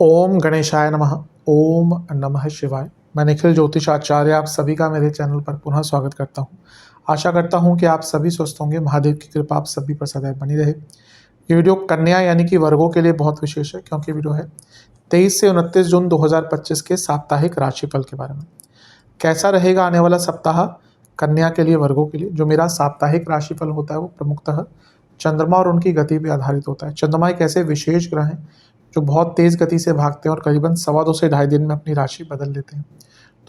ओम गणेशाय नमः। ओम नमः शिवाय। मैं निखिल ज्योतिष आचार्य आप सभी का मेरे चैनल पर पुनः स्वागत करता हूं। आशा करता हूं कि आप सभी स्वस्थ होंगे। महादेव की कृपा आप सभी पर सदैव बनी रहे। ये वीडियो कन्या यानी कि वर्गों के लिए बहुत विशेष है, क्योंकि वीडियो है 23 से 29 जून 2025 के साप्ताहिक राशिफल के बारे में। कैसा रहेगा आने वाला सप्ताह कन्या के लिए, वर्गों के लिए। जो मेरा साप्ताहिक राशिफल होता है वो प्रमुखतः चंद्रमा और उनकी गति पर आधारित होता है। चंद्रमा एक ऐसे विशेष ग्रह हैं जो बहुत तेज गति से भागते हैं और करीबन 2.25 से 2.5 दिन में अपनी राशि बदल लेते हैं।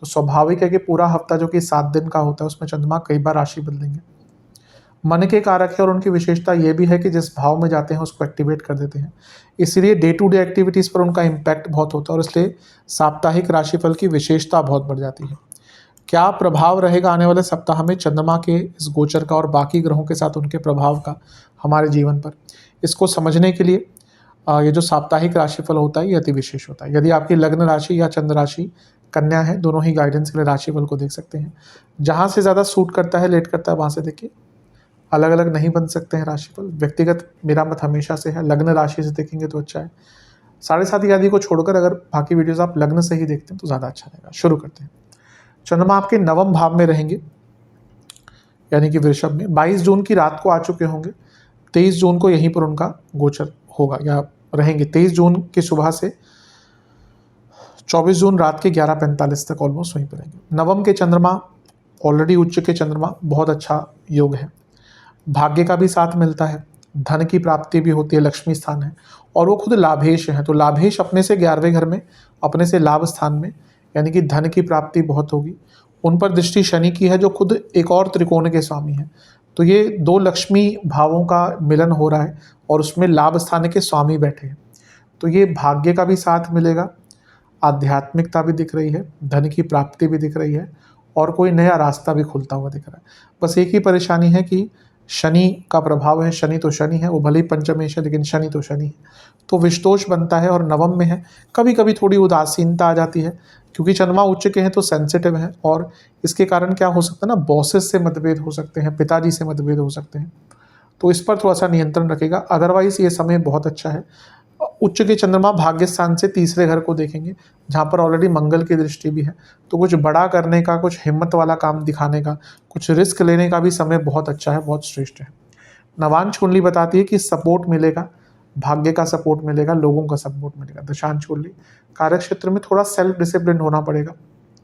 तो स्वाभाविक है कि पूरा हफ्ता जो कि 7 दिन का होता है उसमें चंद्रमा कई बार राशि बदलेंगे। मन के कारक है और उनकी विशेषता ये भी है कि जिस भाव में जाते हैं उसको एक्टिवेट कर देते हैं, इसलिए डे टू डे एक्टिविटीज़ पर उनका इम्पैक्ट बहुत होता है और इसलिए साप्ताहिक राशिफल की विशेषता बहुत बढ़ जाती है। क्या प्रभाव रहेगा आने वाले सप्ताह में चंद्रमा के इस गोचर का और बाकी ग्रहों के साथ उनके प्रभाव का हमारे जीवन पर, इसको समझने के लिए ये जो साप्ताहिक राशिफल होता है ये अति विशेष होता है। यदि आपकी लग्न राशि या चंद्र राशि कन्या है, दोनों ही गाइडेंस के लिए राशिफल को देख सकते हैं। जहाँ से ज़्यादा सूट करता है, लेट करता है, वहाँ से देखिए। अलग अलग नहीं बन सकते हैं राशिफल। व्यक्तिगत मेरा मत हमेशा से है लग्न राशि से देखेंगे तो अच्छा है। 7:30 आदि को छोड़कर अगर बाकी वीडियोस आप लग्न से ही देखते हैं तो ज़्यादा अच्छा रहेगा। शुरू करते हैं। चंद्रमा आपके 9वें भाव में रहेंगे, यानी कि वृषभ में। 22 जून की रात को आ चुके होंगे। 23 जून को यहीं पर उनका गोचर होगा या रहेंगे। 23 जून की सुबह से 24 जून रात के 11:45 तक ऑलमोस्ट वहीं पर रहेंगे। नवम के चंद्रमा, ऑलरेडी उच्च के चंद्रमा, बहुत अच्छा योग है। भाग्य का भी साथ मिलता है, धन की प्राप्ति भी होती है, लक्ष्मी स्थान है और वो खुद लाभेश है। तो लाभेश अपने से 11वें घर में, अपने से लाभ स्थान में, यानी कि धन की प्राप्ति बहुत होगी। उन पर दृष्टि शनि की है जो खुद एक और त्रिकोण के स्वामी है। तो ये 2 लक्ष्मी भावों का मिलन हो रहा है और उसमें लाभ स्थान के स्वामी बैठे हैं। तो ये भाग्य का भी साथ मिलेगा, आध्यात्मिकता भी दिख रही है, धन की प्राप्ति भी दिख रही है और कोई नया रास्ता भी खुलता हुआ दिख रहा है। बस एक ही परेशानी है कि शनि का प्रभाव है। शनि तो शनि है, वो भले ही पंचमेश है लेकिन शनि तो शनि है, तो विषदोष बनता है और नवम में है। कभी कभी थोड़ी उदासीनता आ जाती है, क्योंकि चंद्रमा उच्च के हैं तो सेंसिटिव है और इसके कारण क्या हो सकता है ना, बॉसेस से मतभेद हो सकते हैं, पिताजी से मतभेद हो सकते हैं। तो इस पर थोड़ा सा नियंत्रण रखेगा। अदरवाइज ये समय बहुत अच्छा है। उच्च के चंद्रमा भाग्य स्थान से 3रे घर को देखेंगे, जहाँ पर ऑलरेडी मंगल की दृष्टि भी है। तो कुछ बड़ा करने का, कुछ हिम्मत वाला काम दिखाने का, कुछ रिस्क लेने का भी समय बहुत अच्छा है, बहुत श्रेष्ठ है। नवांश कुंडली बताती है कि सपोर्ट मिलेगा, भाग्य का सपोर्ट मिलेगा, लोगों का सपोर्ट मिलेगा। दशांश कुंडली कार्य क्षेत्र में थोड़ा सेल्फ डिसिप्लिन होना पड़ेगा,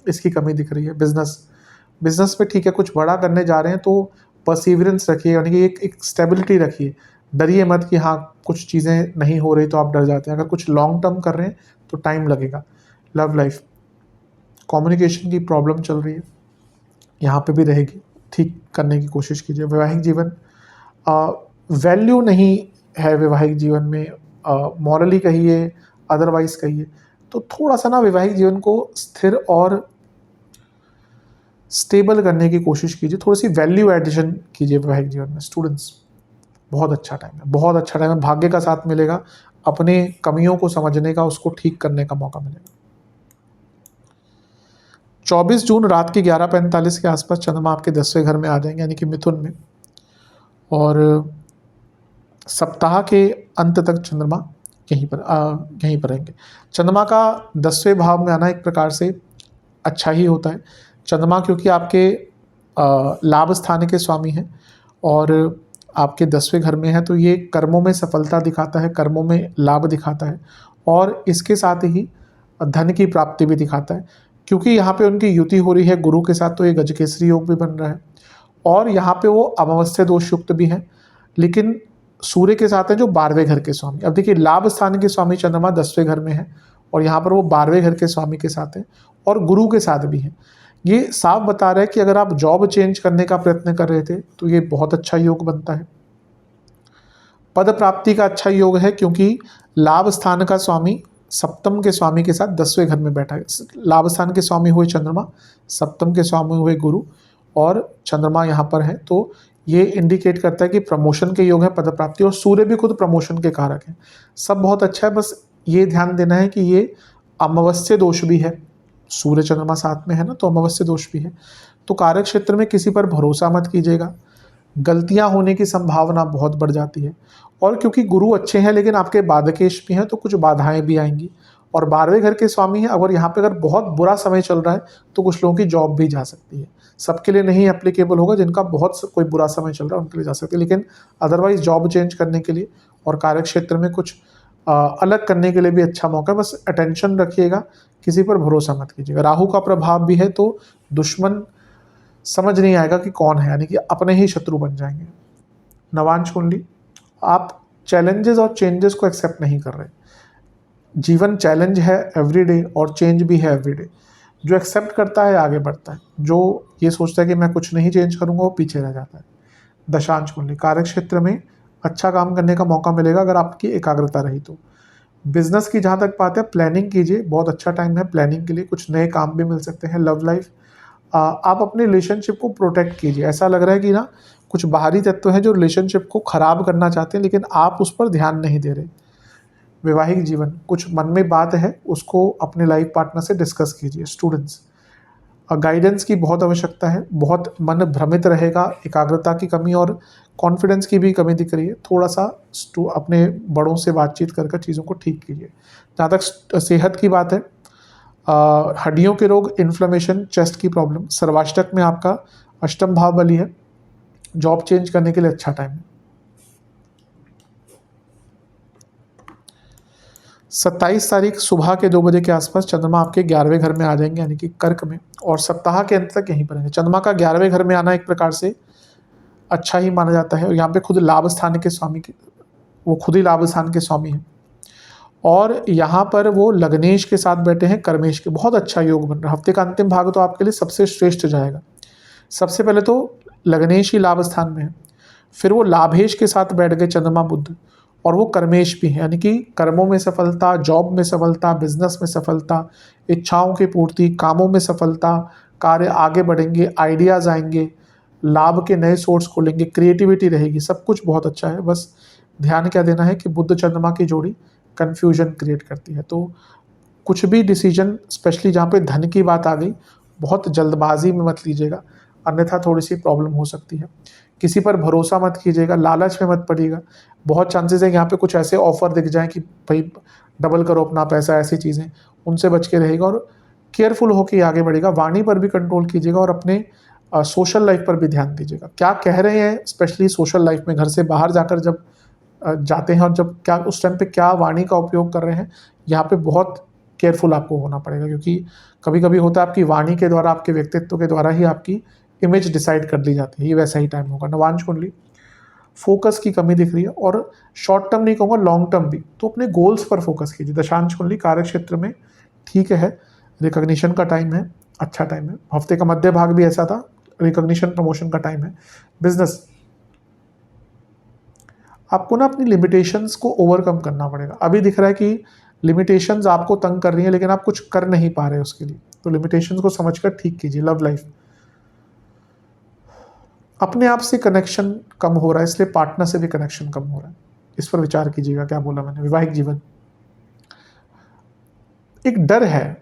इसकी कमी दिख रही है। बिजनेस में ठीक है, कुछ बड़ा करने जा रहे हैं तो परसिवरेंस रखिए, यानी कि एक स्टेबिलिटी रखिए। डरिए मत कि हाँ कुछ चीज़ें नहीं हो रही तो आप डर जाते हैं। अगर कुछ लॉन्ग टर्म कर रहे हैं तो टाइम लगेगा। लव लाइफ, कम्युनिकेशन की प्रॉब्लम चल रही है, यहाँ पे भी रहेगी, ठीक करने की कोशिश कीजिए। वैवाहिक जीवन, वैल्यू नहीं है वैवाहिक जीवन में, मॉरली कहिए, अदरवाइज कहिए, तो थोड़ा सा ना वैवाहिक जीवन को स्थिर और स्टेबल करने की कोशिश कीजिए। थोड़ी सी वैल्यू एडिशन कीजिए वैवाहिक जीवन में। स्टूडेंट्स, बहुत अच्छा टाइम है, बहुत अच्छा टाइम है। भाग्य का साथ मिलेगा, अपने कमियों को समझने का, उसको ठीक करने का मौका मिलेगा। 24 जून रात के 11:45 के आसपास चंद्रमा आपके 10वें घर में आ जाएंगे, यानी कि मिथुन में, और सप्ताह के अंत तक चंद्रमा यहीं पर रहेंगे। चंद्रमा का 10वें भाव में आना एक प्रकार से अच्छा ही होता है। चंद्रमा क्योंकि आपके लाभ स्थान के स्वामी हैं और आपके 10वें घर में है, तो ये कर्मों में सफलता दिखाता है, कर्मों में लाभ दिखाता है और इसके साथ ही धन की प्राप्ति भी दिखाता है। क्योंकि यहाँ पे उनकी युति हो रही है गुरु के साथ, तो ये गजकेसरी योग भी बन रहा है और यहाँ पे वो अमावस्या दोष युक्त भी है, लेकिन सूर्य के साथ है जो 12वें घर के स्वामी। अब देखिए, लाभ स्थान के स्वामी चंद्रमा 10वें घर में है और यहाँ पर वो 12वें घर के स्वामी के साथ है और गुरु के साथ भी है। ये साफ बता रहा है कि अगर आप जॉब चेंज करने का प्रयत्न कर रहे थे तो ये बहुत अच्छा योग बनता है। पद प्राप्ति का अच्छा योग है, क्योंकि लाभ स्थान का स्वामी सप्तम के स्वामी के साथ 10वें घर में बैठा है। लाभ स्थान के स्वामी हुए चंद्रमा, सप्तम के स्वामी हुए गुरु और चंद्रमा यहाँ पर है, तो ये इंडिकेट करता है कि प्रमोशन के योग है, पद प्राप्ति, और सूर्य भी खुद प्रमोशन के कारक है। सब बहुत अच्छा है, बस ये ध्यान देना है कि ये अमावस्या दोष भी है। सूर्य चंद्रमा साथ में है ना, तो अमावस्या दोष भी है। तो कार्य क्षेत्र में किसी पर भरोसा मत कीजिएगा, गलतियां होने की संभावना बहुत बढ़ जाती है। और क्योंकि गुरु अच्छे हैं लेकिन आपके बाधकेश भी हैं, तो कुछ बाधाएं भी आएंगी। और 12वें घर के स्वामी हैं, अगर यहाँ पे अगर बहुत बुरा समय चल रहा है तो कुछ लोगों की जॉब भी जा सकती है। सबके लिए नहीं एप्लीकेबल होगा, जिनका बहुत कोई बुरा समय चल रहा है उनके लिए जा सकती है, लेकिन अदरवाइज जॉब चेंज करने के लिए और कार्य क्षेत्र में कुछ अलग करने के लिए भी अच्छा मौका है। बस अटेंशन रखिएगा, किसी पर भरोसा मत कीजिएगा। राहु का प्रभाव भी है तो दुश्मन समझ नहीं आएगा कि कौन है, यानी कि अपने ही शत्रु बन जाएंगे। नवांश कुंडली, आप चैलेंजेस और चेंजेस को एक्सेप्ट नहीं कर रहे। जीवन चैलेंज है एवरीडे और चेंज भी है एवरीडे। जो एक्सेप्ट करता है आगे बढ़ता है, जो ये सोचता है कि मैं कुछ नहीं चेंज करूंगा वो पीछे रह जाता है। दशांश कुंडली, कार्य क्षेत्र में अच्छा काम करने का मौका मिलेगा अगर आपकी एकाग्रता रही तो। बिजनेस की जहाँ तक बात है, प्लानिंग कीजिए, बहुत अच्छा टाइम है प्लानिंग के लिए, कुछ नए काम भी मिल सकते हैं। लव लाइफ, आप अपने रिलेशनशिप को प्रोटेक्ट कीजिए। ऐसा लग रहा है कि ना कुछ बाहरी तत्व हैं जो रिलेशनशिप को खराब करना चाहते हैं, लेकिन आप उस पर ध्यान नहीं दे रहे। वैवाहिक जीवन, कुछ मन में बात है उसको अपने लाइफ पार्टनर से डिस्कस कीजिए। स्टूडेंट्स, गाइडेंस की बहुत आवश्यकता है, बहुत मन भ्रमित रहेगा, एकाग्रता की कमी और कॉन्फिडेंस की भी कमी दिख रही है। थोड़ा सा अपने बड़ों से बातचीत कर चीज़ों को ठीक कीजिए। जहाँ तक सेहत की बात है, हड्डियों के रोग, इन्फ्लेमेशन, चेस्ट की प्रॉब्लम। सर्वाष्टक में आपका अष्टम भाव बली है, जॉब चेंज करने के लिए अच्छा टाइम है। 27 तारीख सुबह के 2 बजे के आसपास चंद्रमा आपके 11वें घर में आ जाएंगे, यानी कि कर्क में, और सप्ताह के अंत तक यहीं पर रहेंगे। चंद्रमा का 11वें घर में आना एक प्रकार से अच्छा ही माना जाता है, और यहाँ पे खुद लाभ स्थान के स्वामी वो खुद ही लाभ स्थान के स्वामी हैं, और यहाँ पर वो लग्नेश के साथ बैठे हैं, कर्मेश के। बहुत अच्छा योग बन रहा है। हफ्ते का अंतिम भाग तो आपके लिए सबसे श्रेष्ठ जाएगा। सबसे पहले तो लग्नेश ही लाभ स्थान में है, फिर वो लाभेश के साथ बैठ गए चंद्रमा बुध, और वो कर्मेश भी है, यानी कि कर्मों में सफलता, जॉब में सफलता, बिजनेस में सफलता, इच्छाओं की पूर्ति, कामों में सफलता, कार्य आगे बढ़ेंगे, आइडियाज़ आएंगे, लाभ के नए सोर्स खोलेंगे, क्रिएटिविटी रहेगी, सब कुछ बहुत अच्छा है। बस ध्यान क्या देना है कि बुध चंद्रमा की जोड़ी कन्फ्यूजन क्रिएट करती है, तो कुछ भी डिसीजन, स्पेशली जहाँ पे धन की बात आ गई, बहुत जल्दबाजी में मत लीजिएगा, अन्यथा थोड़ी सी प्रॉब्लम हो सकती है। किसी पर भरोसा मत कीजिएगा, लालच में मत पड़िएगा। बहुत चांसेस है यहाँ पे कुछ ऐसे ऑफर दिख जाएं कि भाई डबल करो अपना पैसा, ऐसी चीज़ें, उनसे बच के रहेगा और केयरफुल होकर आगे बढ़ेगा। वाणी पर भी कंट्रोल कीजिएगा और अपने सोशल लाइफ पर भी ध्यान दीजिएगा। क्या कह रहे हैं, स्पेशली सोशल लाइफ में, घर से बाहर जाकर जब जाते हैं और जब क्या उस टाइम पे क्या वाणी का उपयोग कर रहे हैं, यहाँ पे बहुत केयरफुल आपको होना पड़ेगा, क्योंकि कभी कभी होता है आपकी वाणी के द्वारा, आपके व्यक्तित्व के द्वारा ही आपकी इमेज डिसाइड कर ली जाती है। ये वैसा ही टाइम होगा। नवांश कुंडली, फोकस की कमी दिख रही है, और शॉर्ट टर्म नहीं कहूँगा, लॉन्ग टर्म भी, तो अपने गोल्स पर फोकस कीजिए। दशांश कुंडली, कार्य क्षेत्र में ठीक है, रिकॉग्निशन का टाइम है, अच्छा टाइम है। हफ्ते का मध्य भाग भी ऐसा था, रिकॉग्निशन प्रमोशन का टाइम है। बिजनेस, आपको ना अपनी लिमिटेशंस को ओवरकम करना पड़ेगा। अभी दिख रहा है कि लिमिटेशंस आपको तंग कर रही हैं, लेकिन आप कुछ कर नहीं पा रहे उसके लिए, तो लिमिटेशंस को समझकर ठीक कीजिए। लव लाइफ, अपने आप से कनेक्शन कम हो रहा है, इसलिए पार्टनर से भी कनेक्शन कम हो रहा है, इस पर विचार कीजिएगा। क्या बोला मैंने? वैवाहिक जीवन, एक डर है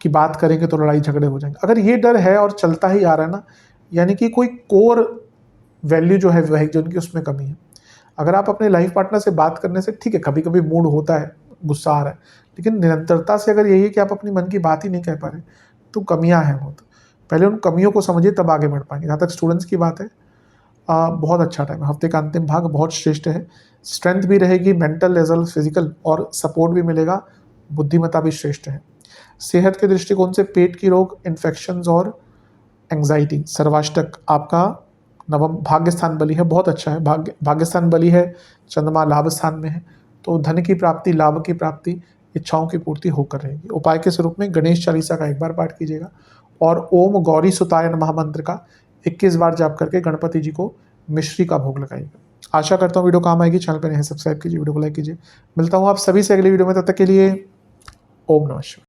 कि बात करेंगे तो लड़ाई झगड़े हो जाएंगे। अगर ये डर है और चलता ही आ रहा है ना, यानी कि कोई कोर वैल्यू जो है वैवाहिक जीवन की, उसमें कमी है। अगर आप अपने लाइफ पार्टनर से बात करने से, ठीक है कभी कभी मूड होता है, गुस्सा आ रहा है, लेकिन निरंतरता से अगर यही है कि आप अपनी मन की बात ही नहीं कह पा रहे, तो कमियां हैं बहुत। पहले उन कमियों को समझिए, तब आगे बढ़ पाएंगे। जहाँ तक स्टूडेंट्स की बात है, बहुत अच्छा टाइम है। हफ्ते का अंतिम भाग बहुत श्रेष्ठ है। स्ट्रेंथ भी रहेगी, मेंटल एज वेल फिजिकल, और सपोर्ट भी मिलेगा, बुद्धिमत्ता भी श्रेष्ठ है। सेहत के दृष्टिकोण से पेट की रोग, इन्फेक्शंस और एंग्जाइटी। सर्वाष्टक आपका नवम भाग्य स्थान बली है, बहुत अच्छा है। भाग्य स्थान बली है, चंद्रमा लाभ स्थान में है, तो धन की प्राप्ति, लाभ की प्राप्ति, इच्छाओं की पूर्ति होकर रहेगी। उपाय के स्वरूप में गणेश चालीसा का एक बार पाठ कीजिएगा, और ओम गौरी सुताय नमः मंत्र का 21 बार जाप करके गणपति जी को मिश्री का भोग लगाइएगा। आशा करता हूँ वीडियो काम आएगी। चैनल पर नहीं सब्सक्राइब कीजिए, वीडियो को लाइक कीजिए। मिलता हूँ आप सभी से अगली वीडियो में, तब तक के लिए ओम नमः शिवाय।